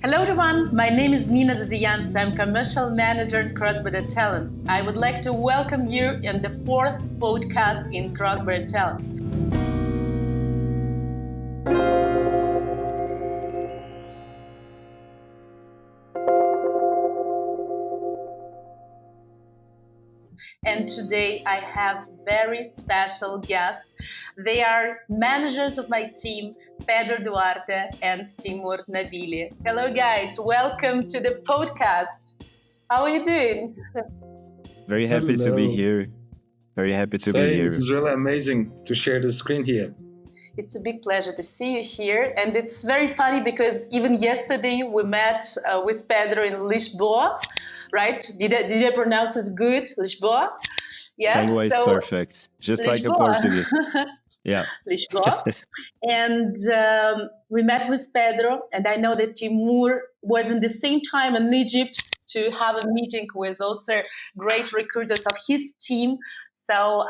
Hello everyone, my name is Nina Zazian. I'm Commercial Manager in Cross-Border Talent. I would like to welcome you in the fourth podcast in Cross-Border Talent. And today I have very special guests. They are managers of my team, Pedro Duarte and Teymur Nabili. Hello guys, welcome to the podcast. How are you doing? Very happy to be here. Very happy to be here. It is really amazing to share the screen here. It's a big pleasure to see you here. And it's very funny because even yesterday we met with Pedro in Lisboa, right? Did I pronounce it good? Lisboa? Yeah. Tango is perfect. Just Lisboa. Like a Portuguese. Yeah. Lisboa. And we met with Pedro, and I know that Teymur was in the same time in Egypt to have a meeting with also great recruiters of his team. So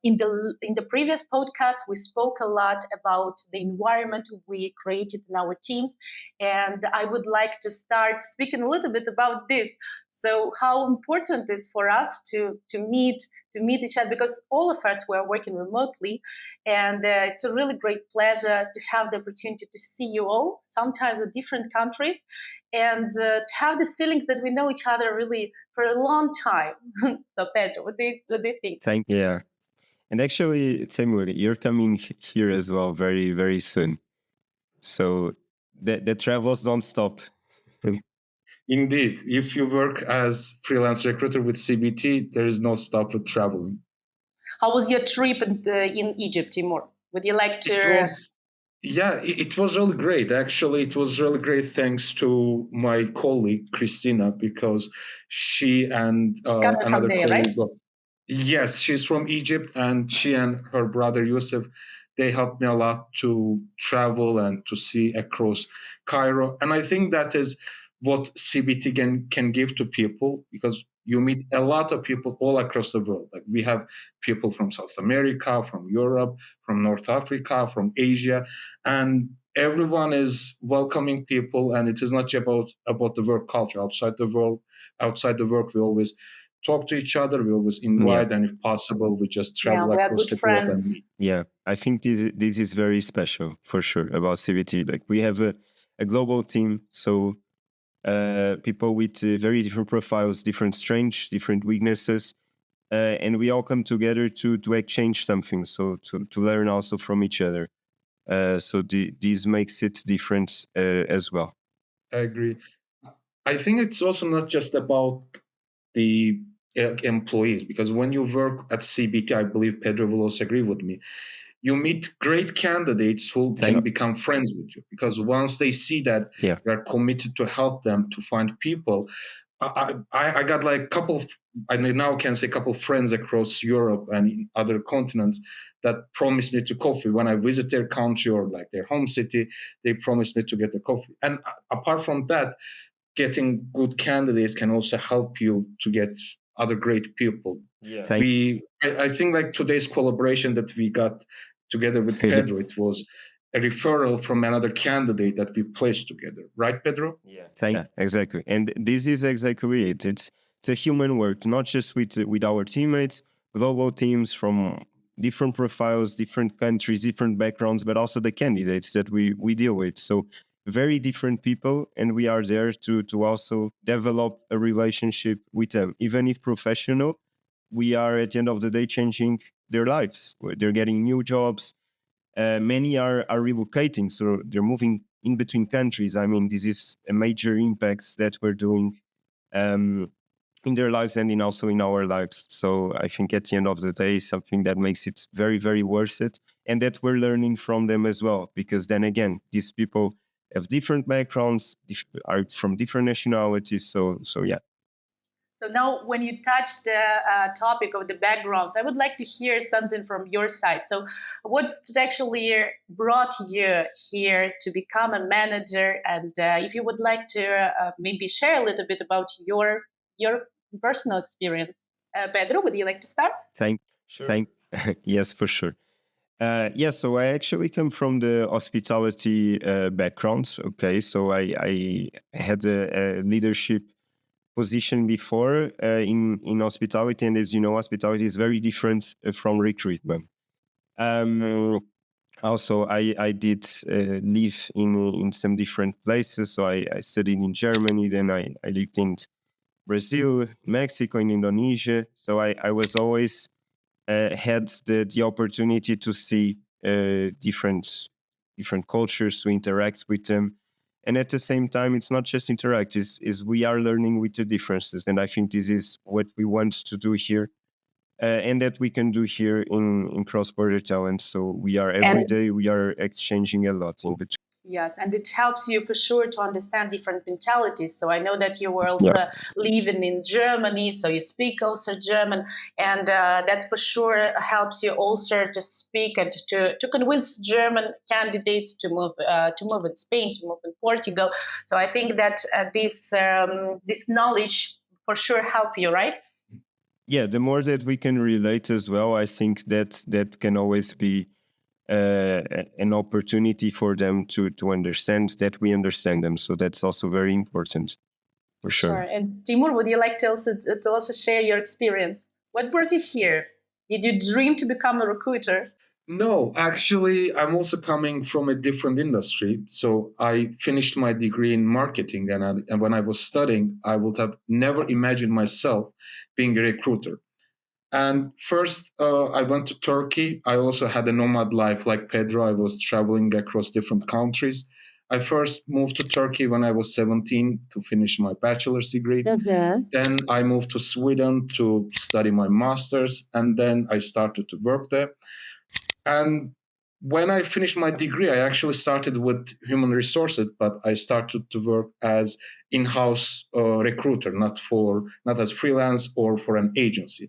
in the previous podcast, we spoke a lot about the environment we created in our teams, and I would like to start speaking a little bit about this. So how important it is for us to meet each other, because all of us were working remotely, and it's a really great pleasure to have the opportunity to see you all, sometimes in different countries, and to have this feeling that we know each other really for a long time. So Pedro, what do you think? Thank you. Yeah. And actually, Teymur, you're coming here as well very, very soon. So the travels don't stop. Indeed. If you work as freelance recruiter with CBT, there is no stop with traveling. How was your trip in Egypt, Teymur? Would you like to... It was really great. Actually, it was really great thanks to my colleague, Christina, because she and another colleague... Right? Yes, she's from Egypt, and she and her brother, Yusuf, they helped me a lot to travel and to see across Cairo. And I think that is what CBT can give to people, because you meet a lot of people all across the world. Like we have people from South America, from Europe, from North Africa, from Asia, and everyone is welcoming people. And it is not just about the work culture. Outside the work, we always talk to each other. We always invite, and if possible, we just travel across the globe and meet. Yeah, I think this is very special for sure about CBT. Like we have a global team, so people with very different profiles, different strengths, different weaknesses, and we all come together to exchange something, so to learn also from each other. So this makes it different as well. I agree. I think it's also not just about the employees, because when you work at CBT, I believe Pedro will also agree with me, you meet great candidates who can become friends with you, because once they see that you are committed to help them to find people. I got like a couple of, I now can say a couple of friends across Europe and in other continents that promised me to coffee when I visit their country or like their home city. They promised me to get a coffee. And apart from that, getting good candidates can also help you to get other great people. Yeah. I think like today's collaboration that we got together with Pedro, it was a referral from another candidate that we placed together, right, Pedro? Yeah, exactly. And this is exactly it. It's a human work, not just with our teammates, global teams from different profiles, different countries, different backgrounds, but also the candidates that we deal with. So very different people, and we are there to also develop a relationship with them. Even if professional, we are at the end of the day changing their lives. They're getting new jobs. Many are relocating, so they're moving in between countries. I mean, this is a major impact that we're doing in their lives and also in our lives. So I think at the end of the day, something that makes it very, very worth it, and that we're learning from them as well. Because then again, these people have different backgrounds, are from different nationalities. So yeah. So now when you touch the topic of the backgrounds, I would like to hear something from your side. So what actually brought you here to become a manager? And if you would like to maybe share a little bit about your personal experience. Pedro, would you like to start? Yes, for sure. Yeah, so I actually come from the hospitality background. Okay, so I had a leadership position before in hospitality, and as you know, hospitality is very different from recruitment. Um, Also, I did live in some different places. So I studied in Germany, then I lived in Brazil, Mexico, and Indonesia. So I was always had the opportunity to see different cultures, to interact with them. And at the same time, it's not just interact, is we are learning with the differences. And I think this is what we want to do here, and that we can do here in cross-border talent. So we are every day we are exchanging a lot in between. Yes, and it helps you for sure to understand different mentalities. So I know that you were Yeah. also living in Germany, so you speak also German, and that for sure helps you also to speak and to convince German candidates to move in Spain, to move in Portugal. So I think that this knowledge for sure help you, right? Yeah, the more that we can relate as well, I think that can always be an opportunity for them to understand that we understand them. So that's also very important, for Sure. sure. And Teymur, would you like to also share your experience? What brought you here? Did you dream to become a recruiter? No, actually, I'm also coming from a different industry. So I finished my degree in marketing, and when I was studying, I would have never imagined myself being a recruiter. And first, I went to Turkey. I also had a nomad life like Pedro. I was traveling across different countries. I first moved to Turkey when I was 17 to finish my bachelor's degree. Then I moved to Sweden to study my master's, and then I started to work there. And when I finished my degree, I actually started with human resources, but I started to work as in-house recruiter, not as freelance or for an agency.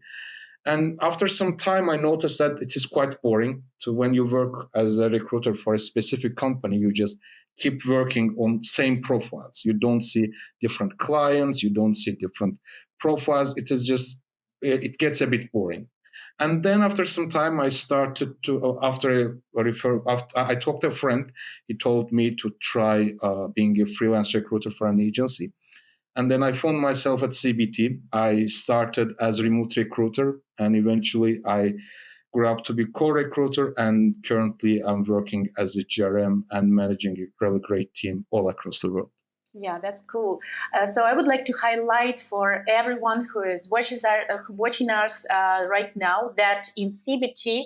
And after some time, I noticed that it is quite boring. So when you work as a recruiter for a specific company, you just keep working on same profiles. You don't see different clients. You don't see different profiles. It gets a bit boring. And then after some time, I started to after I talked to a friend. He told me to try being a freelance recruiter for an agency. And then I found myself at CBT. I started as remote recruiter, and eventually I grew up to be co-recruiter. And currently I'm working as a GRM and managing a really great team all across the world. Yeah, that's cool. So I would like to highlight for everyone who is watching us right now that in CBT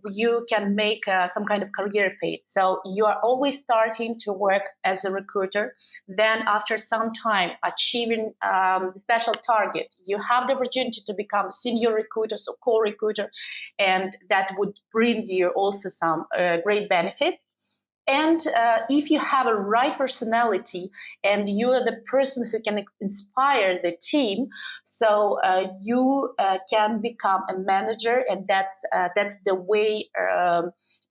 you can make some kind of career path. So you are always starting to work as a recruiter. Then after some time achieving the special target, you have the opportunity to become a senior recruiter, so co-recruiter, and that would bring you also some great benefits. And if you have a right personality and you are the person who can inspire the team, so you can become a manager, and that's the way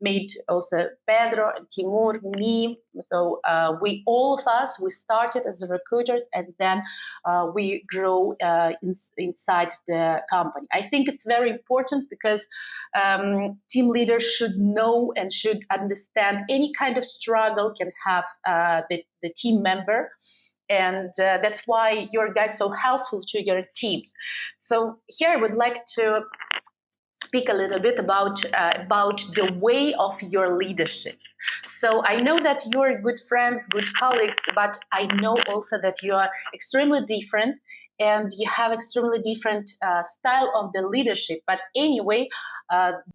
made also Pedro and Teymur, me. So we all of us we started as recruiters, and then we grow inside the company. I think it's very important because team leaders should know and should understand any kind of struggle can have the team member, and that's why your guys so helpful to your teams. So here I would like to speak a little bit about the way of your leadership. So I know that you're good friends, good colleagues, but I know also that you are extremely different and you have extremely different style of the leadership. But anyway,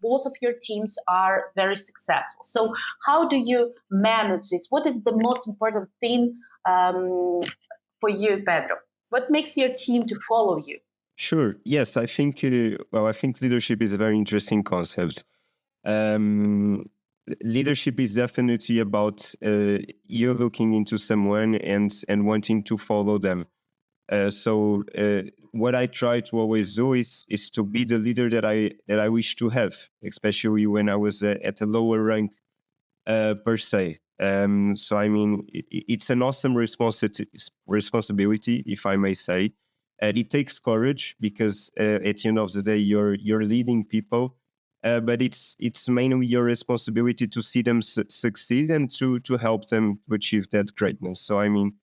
both of your teams are very successful. So how do you manage this? What is the most important thing for you, Pedro? What makes your team to follow you? Sure. Yes, I think. I think leadership is a very interesting concept. Um, Leadership is definitely about you looking into someone and wanting to follow them. So what I try to always do is to be the leader that I wish to have, especially when I was at a lower rank per se. So I mean, it's an awesome responsibility, if I may say. And it takes courage because at the end of the day, you're leading people, but it's mainly your responsibility to see them succeed and to help them to achieve that greatness. So I mean,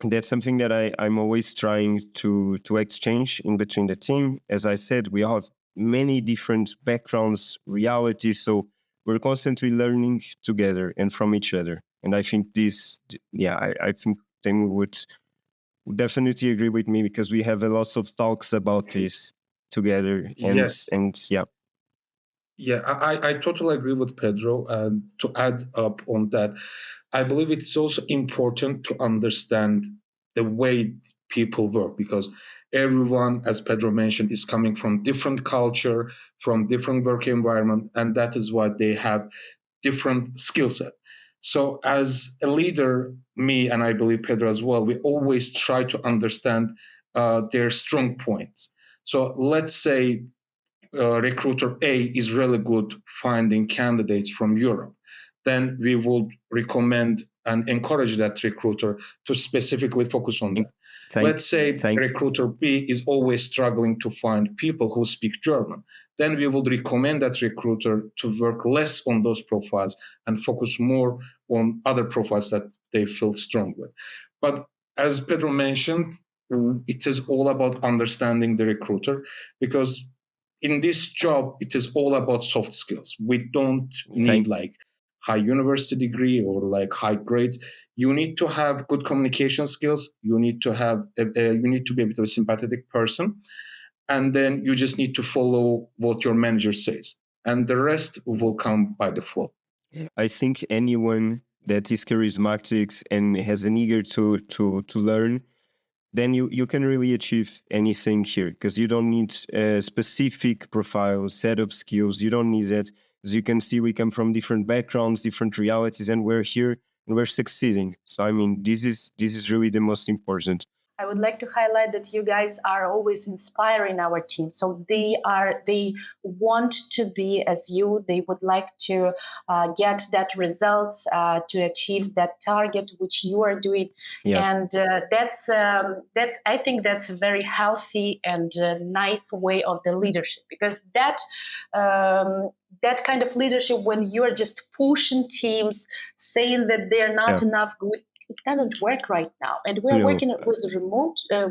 that's something that I'm always trying to exchange in between the team. As I said, we have many different backgrounds, realities, so we're constantly learning together and from each other. And I think I think Teymur would definitely agree with me, because we have a lot of talks about this together. Yes. And yeah. Yeah, I totally agree with Pedro. And to add up on that, I believe it's also important to understand the way people work, because everyone, as Pedro mentioned, is coming from different culture, from different work environment, and that is why they have different skill set. So as a leader, me and I believe Pedro as well, we always try to understand their strong points. So let's say recruiter A is really good finding candidates from Europe, then we would recommend and encourage that recruiter to specifically focus on that. Let's say recruiter B is always struggling to find people who speak German. Then we would recommend that recruiter to work less on those profiles and focus more on other profiles that they feel strong with. But as Pedro mentioned, it is all about understanding the recruiter, because in this job, it is all about soft skills. We don't need like high university degree or like high grades. You need to have good communication skills. You need to have you need to be a bit of a sympathetic person, and then you just need to follow what your manager says, and the rest will come by the flow. I think anyone that is charismatic and has an eager to learn, then you can really achieve anything here, because you don't need a specific profile, set of skills. You don't need that. As you can see, we come from different backgrounds, different realities, and we're here and we're succeeding. So I mean, this is really the most important. I would like to highlight that you guys are always inspiring our team. So they want to be as you. They would like to get that results, to achieve that target which you are doing. Yeah. And that's I think that's a very healthy and nice way of the leadership, because that kind of leadership, when you're just pushing teams, saying that they're not enough good, it doesn't work right now, and we're working with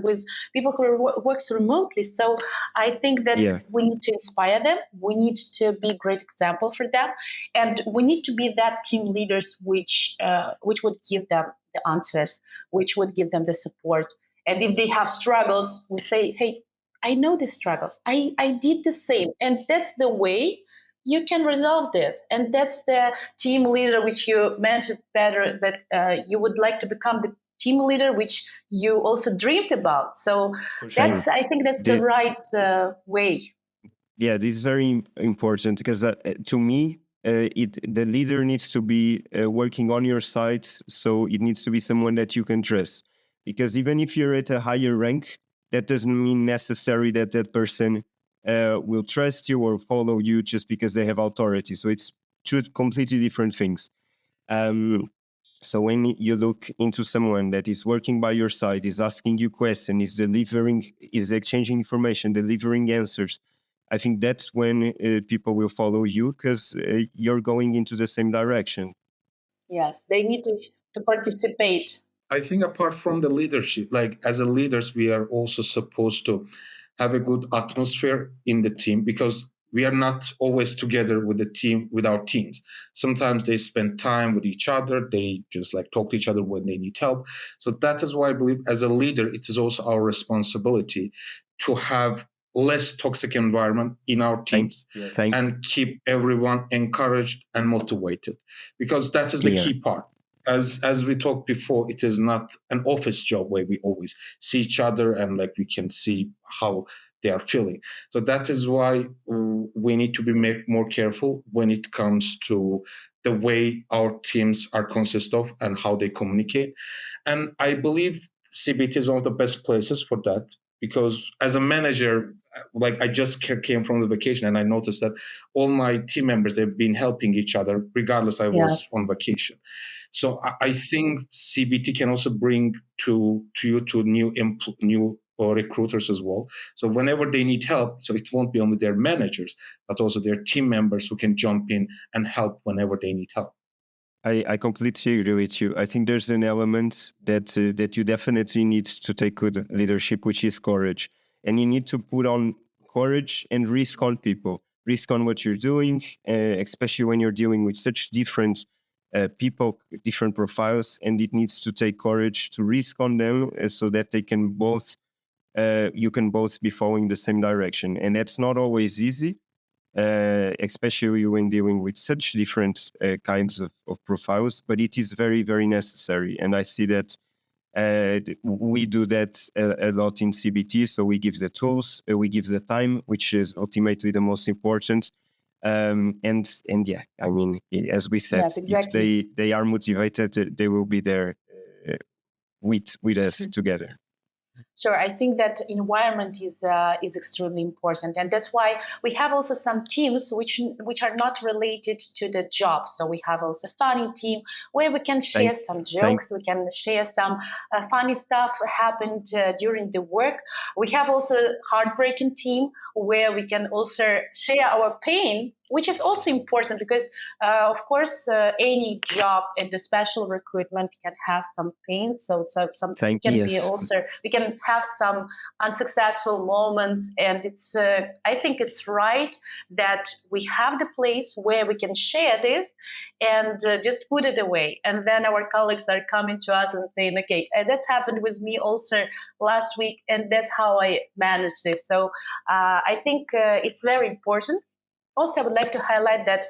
with people who works remotely. So I think that we need to inspire them. We need to be a great example for them, and we need to be that team leaders which would give them the answers, which would give them the support. And if they have struggles, we say, "Hey, I know the struggles. I did the same," and that's the way you can resolve this. And that's the team leader which you mentioned, Pedro, that you would like to become the team leader which you also dreamed about. So that's, I think that's the right way. Yeah, this is very important, because to me, the leader needs to be working on your side. So it needs to be someone that you can trust, because even if you're at a higher rank, that doesn't mean necessarily that that person will trust you or follow you just because they have authority. So it's two completely different things. So when you look into someone that is working by your side, is asking you questions, is exchanging information, delivering answers, I think that's when people will follow you, because you're going into the same direction. Yes, they need to participate. I think apart from the leadership, like as a leaders, we are also supposed to have a good atmosphere in the team, because we are not always together with the team, with our teams. Sometimes they spend time with each other. They just like talk to each other when they need help. So that is why I believe as a leader, it is also our responsibility to have less toxic environment in our teams and keep everyone encouraged and motivated, because that is the key part. As we talked before, it is not an office job where we always see each other and like we can see how they are feeling. So that is why we need to be more careful when it comes to the way our teams are consist of and how they communicate. And I believe CBT is one of the best places for that, because as a manager, like I just came from the vacation and I noticed that all my team members, they've been helping each other regardless I was on vacation. So I think CBT can also bring to you to new or recruiters as well. So whenever they need help, so it won't be only their managers, but also their team members who can jump in and help whenever they need help. I completely agree with you. I think there's an element that you definitely need to take good leadership, which is courage. And you need to put on courage and risk on people, risk on what you're doing, especially when you're dealing with such different people, different profiles, and it needs to take courage to risk on them so that they can both, you can both be following the same direction. And that's not always easy. Especially when dealing with such different kinds of profiles, but it is very, very necessary. And I see that we do that a lot in CBT. So we give the tools, we give the time, which is ultimately the most important. And yeah, I mean, as we said, Yes, exactly. if they are motivated, they will be there with us together. Sure, I think that environment is extremely important, and that's why we have also some teams which are not related to the job. So we have also funny team where we can share some jokes, we can share some funny stuff happened during the work. We have also heartbreaking team where we can also share our pain, which is also important because, of course, any job in the special recruitment can have some pain. So some can be also, we can have some unsuccessful moments, and it's I think it's right that we have the place where we can share this and just put it away, and then our colleagues are coming to us and saying, okay, that happened with me also last week, and that's how I managed this. So I think it's very important. Also, I would like to highlight that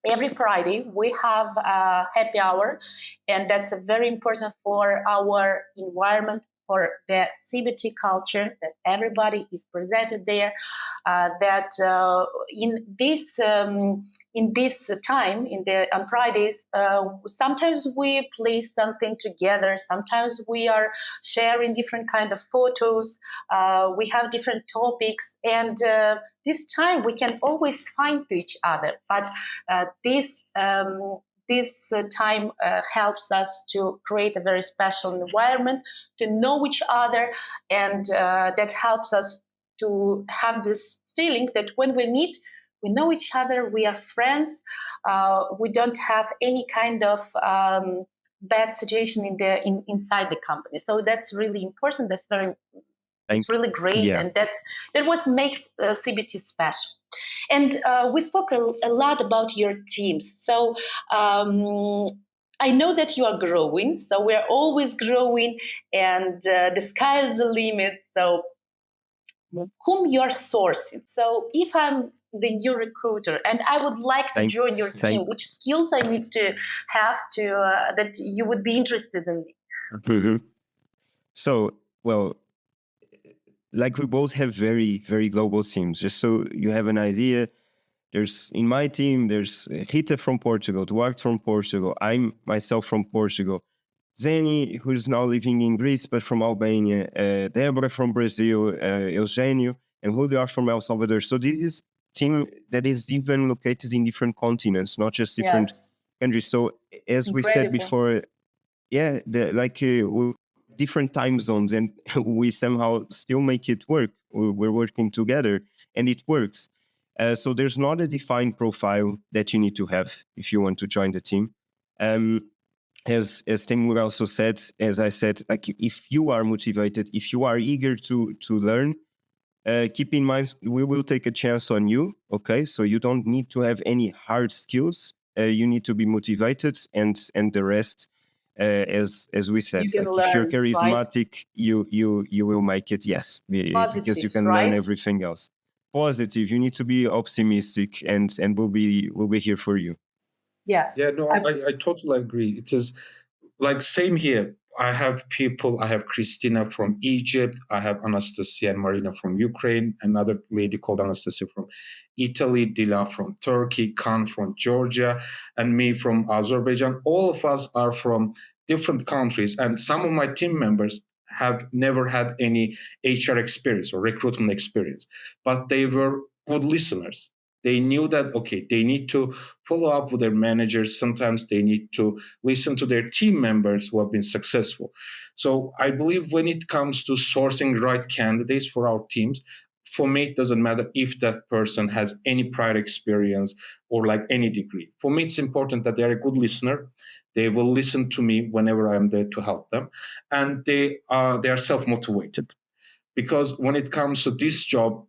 every Friday we have a happy hour, and that's very important for our environment, for the CBT culture, that everybody is presented there. That in this time, on Fridays, sometimes we play something together. Sometimes we are sharing different kind of photos. We have different topics, and this time we can always find each other. But this time helps us to create a very special environment, to know each other, and that helps us to have this feeling that when we meet, we know each other, we are friends, we don't have any kind of bad situation inside the company. So that's really important. It's really great, and that what makes CBT special. And we spoke a lot about your teams. So I know that you are growing. So we're always growing, and the sky is the limit. So whom you are sourcing. So if I'm the new recruiter and I would like to join your team, which skills I need to have to that you would be interested in me? Mm-hmm. So, well, like we both have very, very global teams. Just so you have an idea, in my team, there's Rita from Portugal, Duarte from Portugal, I'm myself from Portugal, Zeni, who's now living in Greece, but from Albania, Deborah from Brazil, Eugenio, and Julio are from El Salvador. So this is a team that is even located in different continents, not just different countries. So as we said before, yeah, different time zones, and we somehow still make it work. We're working together, and it works. So there's not a defined profile that you need to have if you want to join the team. As Teymur also said, as I said, like if you are motivated, if you are eager to learn, keep in mind we will take a chance on you. Okay, so you don't need to have any hard skills. You need to be motivated, and the rest, as we said, if you're charismatic, right? you will make it. Yes, positive, because you can learn everything else. Positive. You need to be optimistic, and we'll be here for you. Yeah. No, I totally agree. It is like same here. I have Christina from Egypt. I have Anastasia and Marina from Ukraine. Another lady called Anastasia from Italy. Dila from Turkey. Khan from Georgia. And me from Azerbaijan. All of us are from different countries. And some of my team members have never had any HR experience or recruitment experience. But they were good listeners. They knew that, okay, they need to follow up with their managers. Sometimes they need to listen to their team members who have been successful. So I believe when it comes to sourcing right candidates for our teams, for me, it doesn't matter if that person has any prior experience or like any degree. For me, it's important that they're a good listener. They will listen to me whenever I'm there to help them, and they are self-motivated. Because when it comes to this job,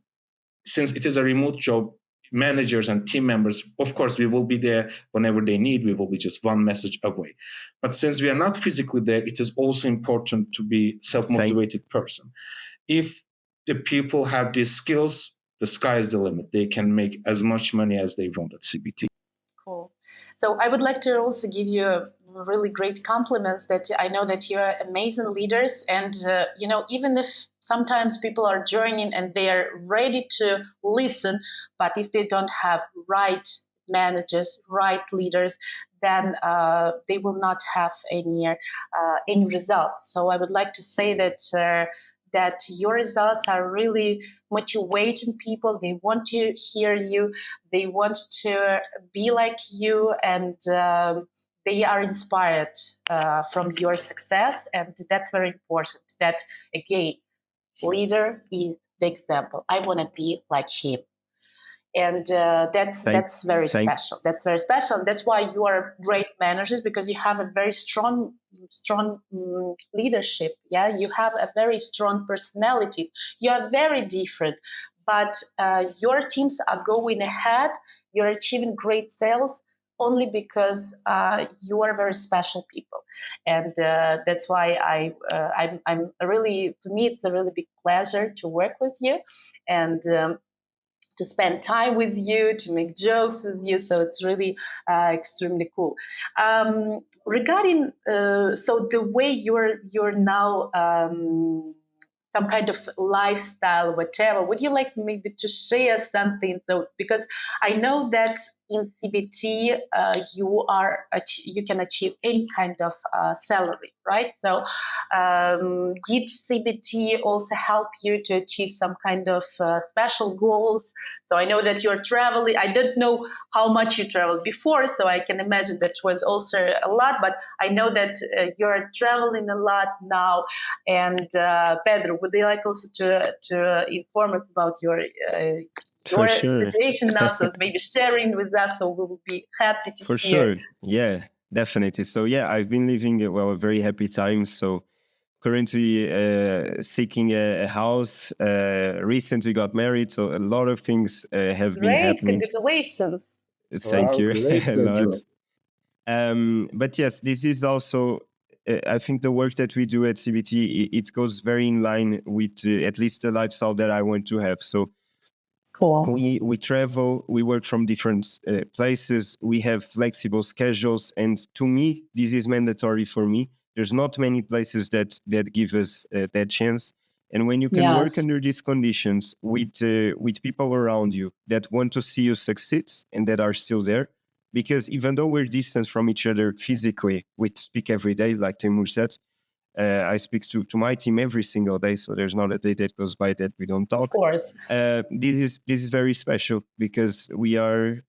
since it is a remote job, managers and team members, of course, we will be there whenever they need. We will be just one message away. But since we are not physically there, it is also important to be self-motivated person. If the people have these skills, the sky is the limit. They can make as much money as they want at CBT. Cool. So I would like to also give you really great compliments that I know that you're amazing leaders. And, even if sometimes people are joining and they are ready to listen, but if they don't have right managers, right leaders, then they will not have any results. So I would like to say that your results are really motivating people. They want to hear you. They want to be like you, and they are inspired from your success. And that's very important. That, again, leader is the example. I want to be like him. And that's very special. That's very special. And that's why you are great managers, because you have a very strong leadership. Yeah, you have a very strong personality. You are very different, but your teams are going ahead. You're achieving great sales only because you are very special people, and that's why I'm really, for me, it's a really big pleasure to work with you, and to spend time with you, to make jokes with you. So it's really extremely cool. Regarding so the way you're now some kind of lifestyle, whatever, would you like maybe to share something? So because I know that in CBT you can achieve any kind of salary, right? So did CBT also help you to achieve some kind of special goals? So I know that you're traveling. I don't know how much you traveled before, so I can imagine that was also a lot, but I know that you're traveling a lot now. And Pedro, would you like also to inform us about your situation now, so maybe sharing with us, so we will be happy to hear. For sure, yeah, definitely. So yeah, I've been living a very happy time. So currently seeking a house, recently got married, so a lot of things have been happening. Congratulations. Thank you. Great, a lot. But yes, this is also I think the work that we do at CBT, it goes very in line with at least the lifestyle that I want to have. So cool. We travel, we work from different places, we have flexible schedules, and to me, this is mandatory for me. There's not many places that give us that chance. And when you can work under these conditions with people around you that want to see you succeed and that are still there, because even though we're distant from each other physically, we speak every day, like Teymur said. I speak to my team every single day, so there's not a day that goes by that we don't talk. Of course. This is very special because we're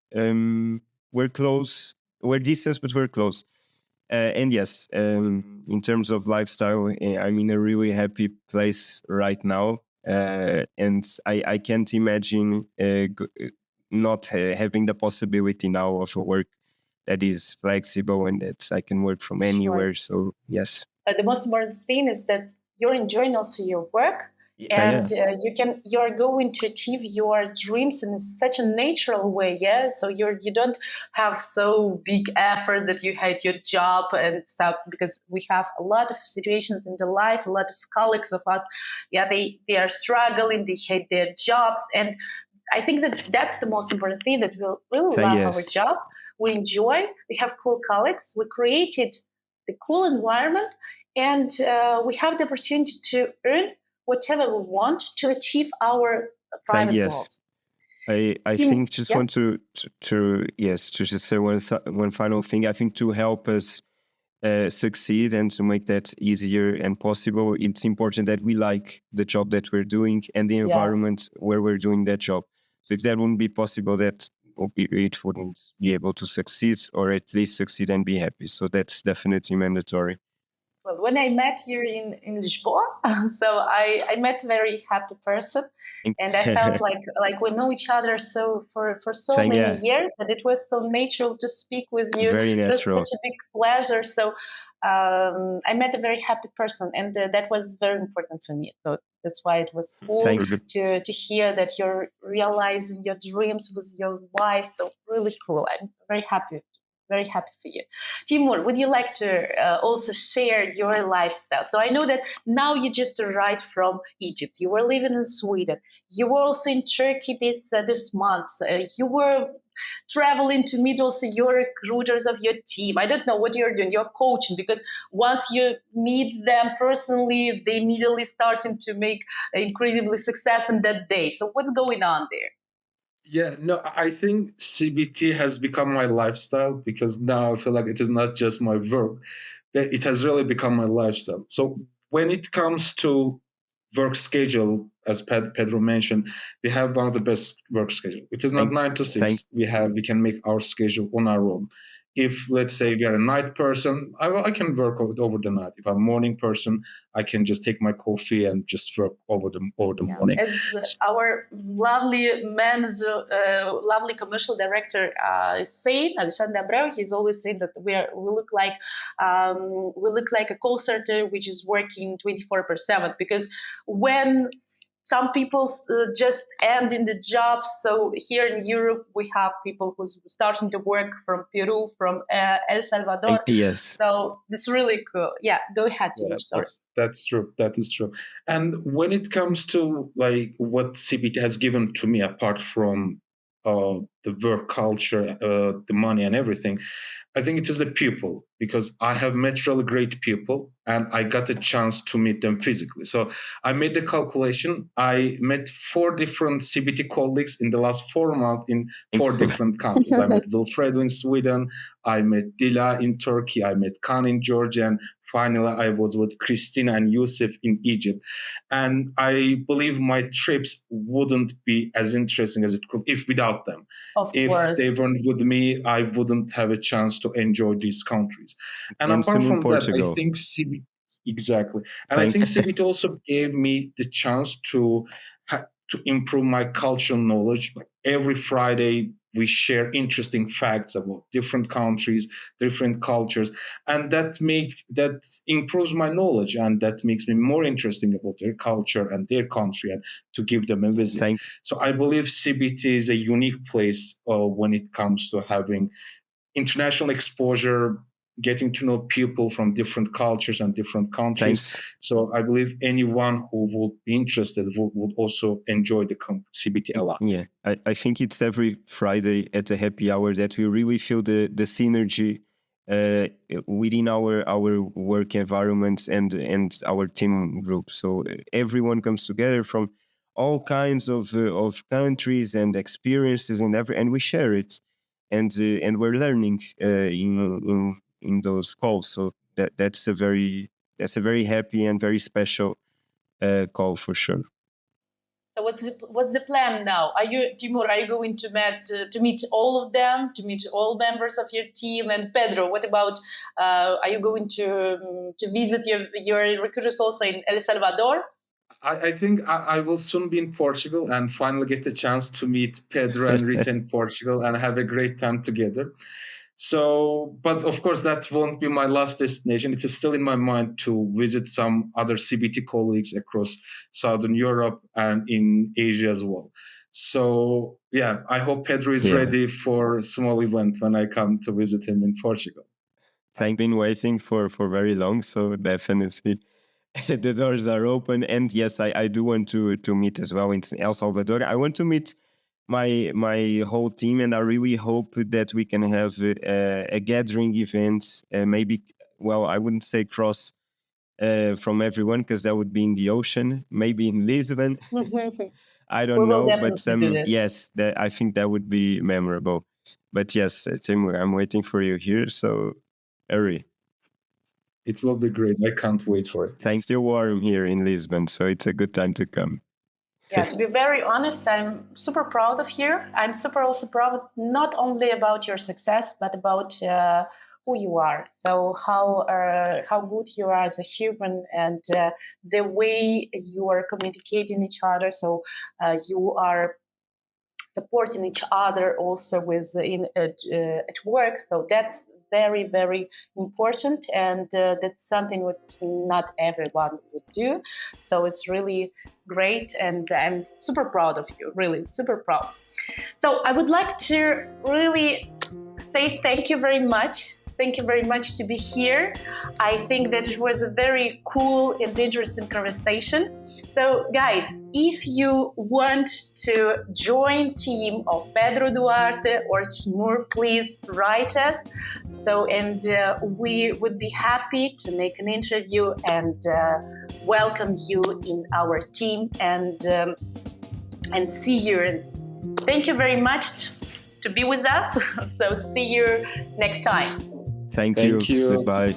close. We're distant, but we're close. And yes, in terms of lifestyle, I'm in a really happy place right now, and I can't imagine not having the possibility now of a work that is flexible and that I can work from anywhere. So yes. The most important thing is that you're enjoying also your work, and you're going to achieve your dreams in such a natural way. Yeah, so you don't have so big effort that you hate your job and stuff, because we have a lot of situations in the life. A lot of colleagues of us, they are struggling, they hate their jobs, and I think that's the most important thing, that we really love our job, we enjoy, we have cool colleagues, we created the cool environment, and we have the opportunity to earn whatever we want to achieve our private goals. I think just want to just say one final thing. I think to help us succeed and to make that easier and possible, it's important that we like the job that we're doing and the environment where we're doing that job. So if that wouldn't be possible, it wouldn't be able to succeed, or at least succeed and be happy. So that's definitely mandatory. Well, when I met here in Lisboa, so I met a very happy person, and I felt like we know each other so for so many years, and it was so natural to speak with you. Very natural. It was such a big pleasure. So I met a very happy person, and that was very important to me. So that's why it was cool to hear that you're realizing your dreams with your wife. So really cool. I'm very happy for you. Teymur, would you like to also share your lifestyle? So I know that now you just arrived from Egypt. You were living in Sweden. You were also in Turkey this month. You were traveling to meet also your recruiters of your team. I don't know what you're doing. You're coaching, because once you meet them personally, they immediately starting to make incredibly success in that day. So what's going on there? Yeah, no, I think CBT has become my lifestyle, because now I feel like it is not just my work, but it has really become my lifestyle. So when it comes to work schedule, as Pedro mentioned, we have one of the best work schedule. It is not 9 to 6. We can make our schedule on our own. If, let's say, we are a night person, I can work over the night. If I'm a morning person, I can just take my coffee and just work over the morning. As our lovely manager, lovely commercial director is saying, Alexandre Abreu, he's always saying that we look like a call center which is working 24/7, because when some people just end in the job. So here in Europe, we have people who's starting to work from Peru, from El Salvador. Yes. So it's really cool. Yeah, go ahead. That's true. That is true. And when it comes to like what CBT has given to me, apart from the work culture, the money and everything, I think it is the people, because I have met really great people and I got a chance to meet them physically. So I made the calculation. I met 4 different CBT colleagues in the last 4 months in 4 different countries. I met Wilfredo in Sweden. I met Dila in Turkey. I met Khan in Georgia. And finally, I was with Christina and Yusuf in Egypt. And I believe my trips wouldn't be as interesting as it could if without them. If they weren't with me, I wouldn't have a chance to enjoy these countries. And apart from that, I think CBT, exactly. And I think CBT also gave me the chance to improve my cultural knowledge. Like every Friday, we share interesting facts about different countries, different cultures, and that improves my knowledge, and that makes me more interesting about their culture and their country, and to give them a visit. So I believe CBT is a unique place when it comes to having international exposure, getting to know people from different cultures and different countries. So I believe anyone who would be interested would also enjoy the CBT a lot. Yeah, I think it's every Friday at the happy hour that we really feel the synergy within our work environments and our team group. So everyone comes together from all kinds of countries and experiences and we share it, and we're learning in those calls. So that's a very happy and very special call for sure. So what's the plan now? Teymur, are you going to meet all of them, to meet all members of your team? And Pedro, what about are you going to visit your recruiters also in El Salvador? I think I will soon be in Portugal and finally get the chance to meet Pedro and Rita in Portugal and have a great time together. So, but of course, that won't be my last destination. It is still in my mind to visit some other CBT colleagues across Southern Europe and in Asia as well. So, yeah, I hope Pedro is ready for a small event when I come to visit him in Portugal. I've been waiting for very long, so definitely the doors are open. And yes, I do want to meet as well in El Salvador. I want to meet my whole team, and I really hope that we can have a gathering event. Maybe, well, I wouldn't say cross from everyone, because that would be in the ocean. Maybe in Lisbon. I don't know, but yes, I think that would be memorable. But yes, Teymur, I'm waiting for you here. So hurry. It will be great. I can't wait for it. Thanks. Still warm here in Lisbon, so it's a good time to come. Yeah, to be very honest, I'm super proud of you. I'm super also proud not only about your success, but about who you are. So how good you are as a human, and the way you are communicating each other. So you are supporting each other also with at work. So that's very, very important, and that's something which not everyone would do. So it's really great, and I'm super proud of you, really super proud. So I would like to really say thank you very much. Thank you very much to be here. I think that it was a very cool and interesting conversation. So guys, if you want to join team of Pedro Duarte or Teymur, please write us. So, and we would be happy to make an interview and welcome you in our team and see you. Thank you very much to be with us. So see you next time. Thank you. Goodbye.